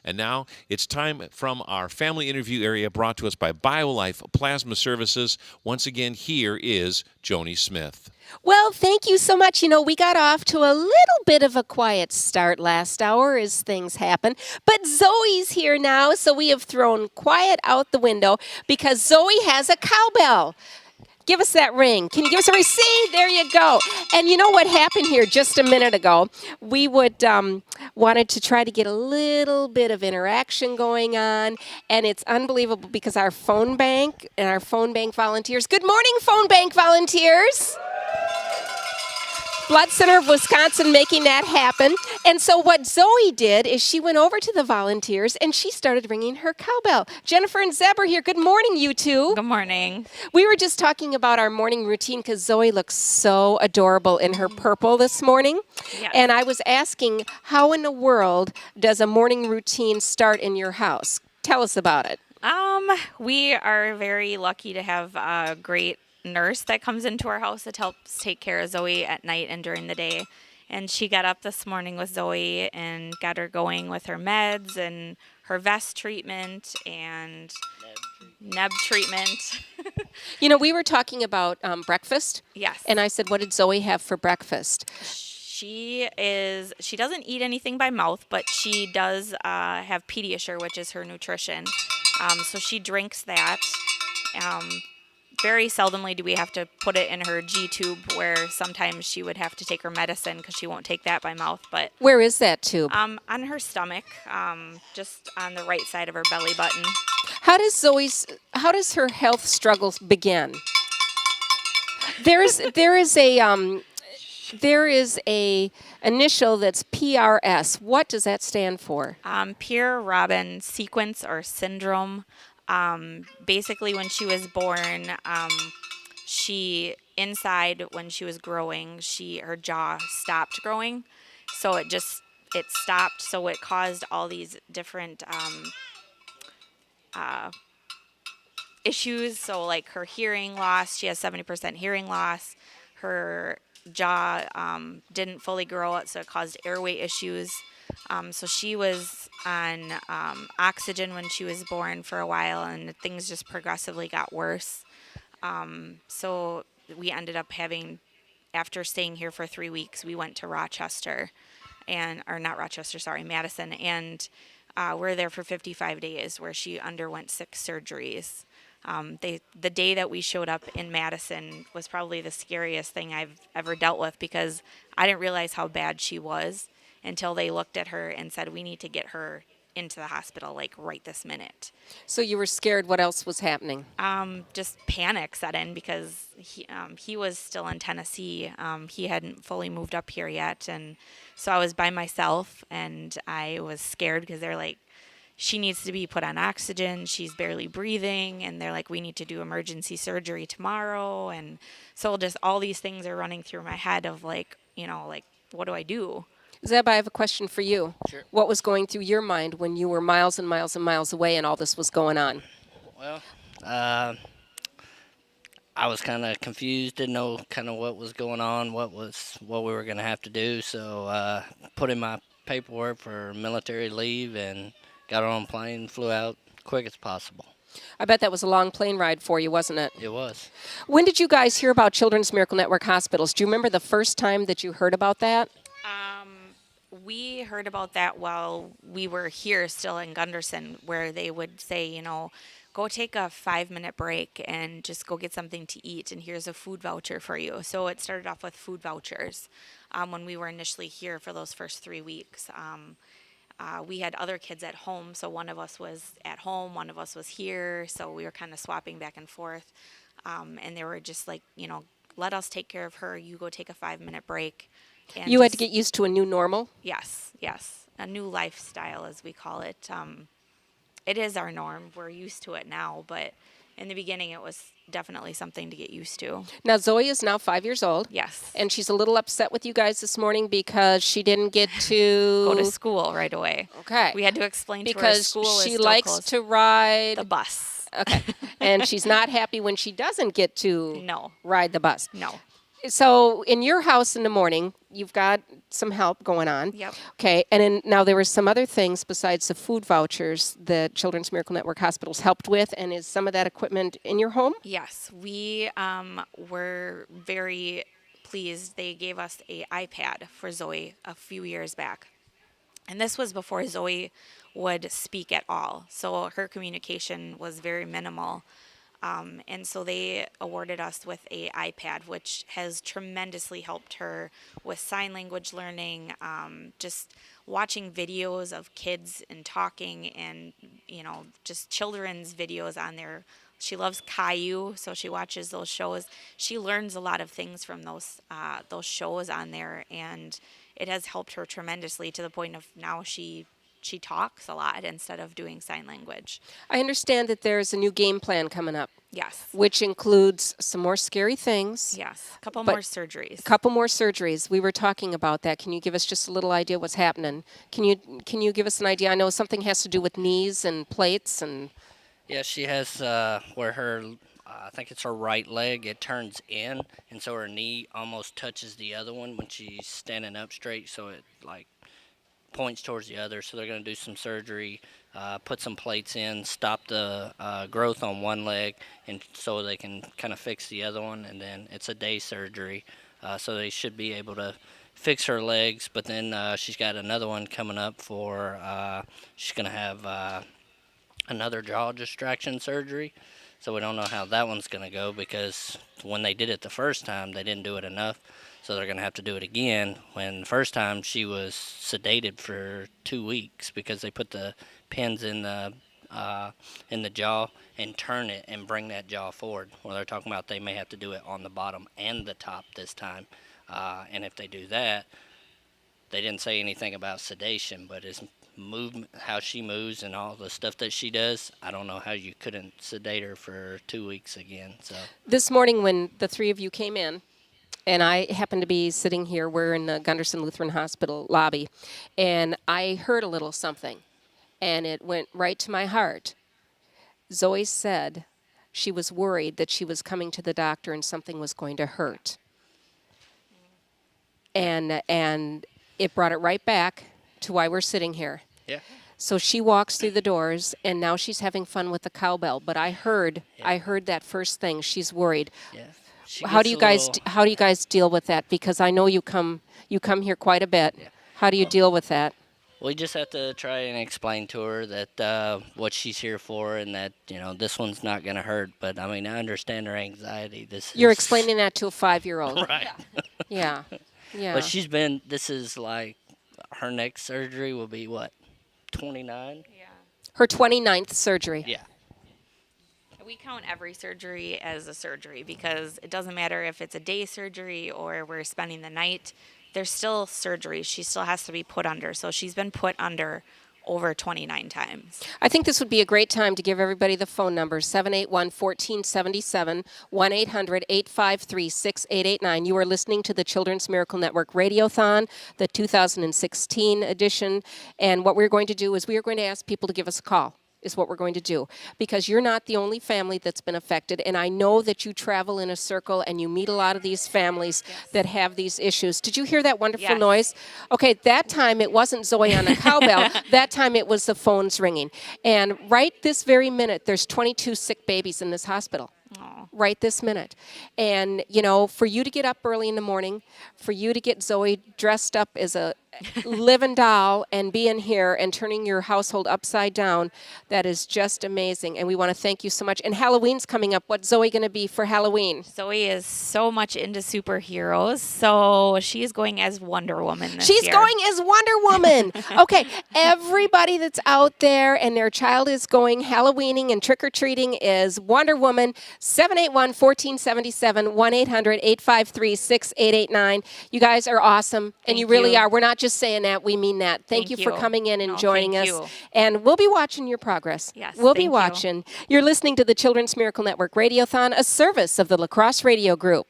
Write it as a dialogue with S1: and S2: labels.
S1: And now it's time from our family interview area brought to us by BioLife Plasma Services. Once again, here is Joni Smith.
S2: Well, thank you so much. We got off to a little bit of a quiet start last hour as things happen. But Zoey's here now, so we have thrown quiet out the window because Zoey has a cowbell. Give us that ring. Can you give us a ring? See, there you go. And you know what happened here just a minute ago? We wanted to try to get a little bit of interaction going on, and it's unbelievable because our phone bank and our phone bank volunteers. Good morning, phone bank volunteers. Blood Center of Wisconsin making that happen. And so what Zoey did is she went over to the volunteers and she started ringing her cowbell. Jennifer and Zeb are here. Good morning, you two.
S3: Good morning.
S2: We were just talking about our morning routine because Zoey looks so adorable in her purple this morning.
S3: Yes.
S2: And I was asking, how in the world does a morning routine start in your house? Tell us about it.
S3: We are very lucky to have a great nurse that comes into our house that helps take care of Zoey at night and during the day. And she got up this morning with Zoey and got her going with her meds and her vest treatment and neb treatment.
S2: We were talking about breakfast.
S3: Yes.
S2: And I said, what did Zoey have for breakfast?
S3: She doesn't eat anything by mouth, but she does have Pediasure, which is her nutrition. So she drinks that. Very seldomly do we have to put it in her G-tube, where sometimes she would have to take her medicine because she won't take that by mouth. But
S2: where is that tube?
S3: on her stomach, just on the right side of her belly button.
S2: How does her health struggles begin? There is a initial that's PRS. What does that stand for?
S3: Pierre-Robin sequence or syndrome. Basically, when she was born, when she was growing, her jaw stopped growing. So it stopped. So it caused all these different issues. So like her hearing loss, she has 70% hearing loss. Her jaw didn't fully grow out, so it caused airway issues. So she was on oxygen when she was born for a while, and things just progressively got worse. So we ended up after staying here for 3 weeks, we went to Madison, and we're there for 55 days where she underwent 6 surgeries. The day that we showed up in Madison was probably the scariest thing I've ever dealt with because I didn't realize how bad she was until they looked at her and said, we need to get her into the hospital, like right this minute.
S2: So you were scared. What else was happening?
S3: Just panic set in because he was still in Tennessee. He hadn't fully moved up here yet. And so I was by myself and I was scared because they're like, she needs to be put on oxygen. She's barely breathing. And they're like, we need to do emergency surgery tomorrow. And so just all these things are running through my head of like, what do I do?
S2: Zeb, I have a question for you.
S4: Sure.
S2: What was going through your mind when you were miles and miles and miles away and all this was going on?
S4: Well, I was kind of confused, didn't know kind of what was going on, what we were going to have to do. So put in my paperwork for military leave and got on a plane, flew out quick as possible.
S2: I bet that was a long plane ride for you, wasn't it?
S4: It was.
S2: When did you guys hear about Children's Miracle Network hospitals? Do you remember the first time that you heard about that?
S3: We heard about that while we were here still in Gunderson, where they would say, go take a 5-minute break and just go get something to eat, and here's a food voucher for you. So it started off with food vouchers when we were initially here for those first 3 weeks. We had other kids at home, so one of us was at home, one of us was here, so we were kind of swapping back and forth. And they were just like, let us take care of her. You go take a 5-minute break. And
S2: you had to get used to a new normal?
S3: Yes. A new lifestyle, as we call it. It is our norm. We're used to it now, but in the beginning, it was definitely something to get used to.
S2: Now, Zoey is now 5 years old.
S3: Yes.
S2: And she's a little upset with you guys this morning because she didn't get to...
S3: go to school right away.
S2: Okay.
S3: We had to explain to her
S2: because
S3: school is
S2: she
S3: still
S2: likes
S3: closed.
S2: to ride...
S3: The bus.
S2: Okay. And she's not happy when she doesn't get to
S3: No.
S2: ride the bus.
S3: No.
S2: So in your house in the morning, you've got some help going on.
S3: Yep.
S2: Okay, and now there were some other things besides the food vouchers that Children's Miracle Network hospitals helped with, and is some of that equipment in your home?
S3: Yes, we were very pleased. They gave us a iPad for Zoe a few years back. And this was before Zoe would speak at all. So her communication was very minimal. And so they awarded us with a iPad, which has tremendously helped her with sign language learning, just watching videos of kids and talking, and just children's videos on there. She loves Caillou, so she watches those shows. She learns a lot of things from those shows on there, and it has helped her tremendously to the point of now she talks a lot instead of doing sign language.
S2: I understand that there's a new game plan coming up.
S3: Yes.
S2: Which includes some more scary things.
S3: Yes. A couple
S2: But-
S3: more surgeries.
S2: A couple more surgeries. We were talking about that. Can you give us just a little idea what's happening? Can you give us an idea? I know something has to do with knees and plates and.
S4: Yeah, she has where her, I think it's her right leg, it turns in, and so her knee almost touches the other one when she's standing up straight, so it like points towards the other. So they're going to do some surgery, put some plates in, stop the growth on one leg, and so they can kind of fix the other one. And then it's a day surgery, so they should be able to fix her legs. But then she's got another one coming up for she's going to have another jaw distraction surgery. So we don't know how that one's going to go, because when they did it the first time, they didn't do it enough. So they're going to have to do it again. When the first time she was sedated for 2 weeks because they put the pins in the jaw and turn it and bring that jaw forward. Well, they're talking about they may have to do it on the bottom and the top this time. And if they do that, they didn't say anything about sedation, but his movement, how she moves and all the stuff that she does, I don't know how you couldn't sedate her for 2 weeks again. So
S2: This morning when the three of you came in, and I happened to be sitting here, we're in the Gunderson Lutheran Hospital lobby, and I heard a little something, and it went right to my heart. Zoe said she was worried that she was coming to the doctor and something was going to hurt. And it brought it right back to why we're sitting here.
S4: yeah.
S2: So she walks through the doors, and now she's having fun with the cowbell. But I heard that first thing. She's worried.
S4: Yeah. She
S2: How do
S4: gets
S2: you
S4: a
S2: guys
S4: little-
S2: how do you guys deal with that? Because I know you come here quite a bit.
S4: Yeah.
S2: How do you deal with that?
S4: We just have to try and explain to her that what she's here for, and that this one's not gonna hurt. But I mean, I understand her anxiety.
S2: You're explaining that to a 5-year-old.
S4: right.
S2: Yeah. Yeah.
S4: But this is like her next surgery will be what, 29?
S3: Yeah.
S2: Her 29th surgery.
S4: Yeah.
S3: We count every surgery as a surgery because it doesn't matter if it's a day surgery or we're spending the night. There's still surgery. She still has to be put under. So she's been put under over 29 times.
S2: I think this would be a great time to give everybody the phone number, 781-1477, 1-800-853-6889. You are listening to the Children's Miracle Network Radiothon, the 2016 edition. And what we're going to do is we are going to ask people to give us a call. Is what we're going to do, because you're not the only family that's been affected, and I know that you travel in a circle and you meet a lot of these families that have these issues. Did you hear that wonderful
S3: Yes.
S2: noise? Okay, that time it wasn't Zoe on a cowbell. That time it was the phones ringing. And right this very minute, there's 22 sick babies in this hospital.
S3: Aw.
S2: Right this minute. And, for you to get up early in the morning, for you to get Zoe dressed up as a living doll and be in here and turning your household upside down, that is just amazing. And we want to thank you so much. And Halloween's coming up. What's Zoe going to be for Halloween?
S3: Zoe is so much into superheroes, so she is going as Wonder Woman this
S2: She's
S3: year.
S2: going as Wonder Woman. Okay, everybody that's out there and their child is going Halloweening and trick-or-treating is Wonder Woman. 781-1477, 1-800-853-6889. You guys are awesome, and
S3: Thank
S2: you really
S3: you.
S2: are. We're not just saying that. We mean that. Thank you for
S3: you.
S2: coming in and
S3: No,
S2: joining
S3: thank
S2: us.
S3: you.
S2: And we'll be watching your progress.
S3: Yes,
S2: We'll be
S3: thank you.
S2: watching. You're listening to the Children's Miracle Network Radiothon, a service of the La Crosse Radio Group.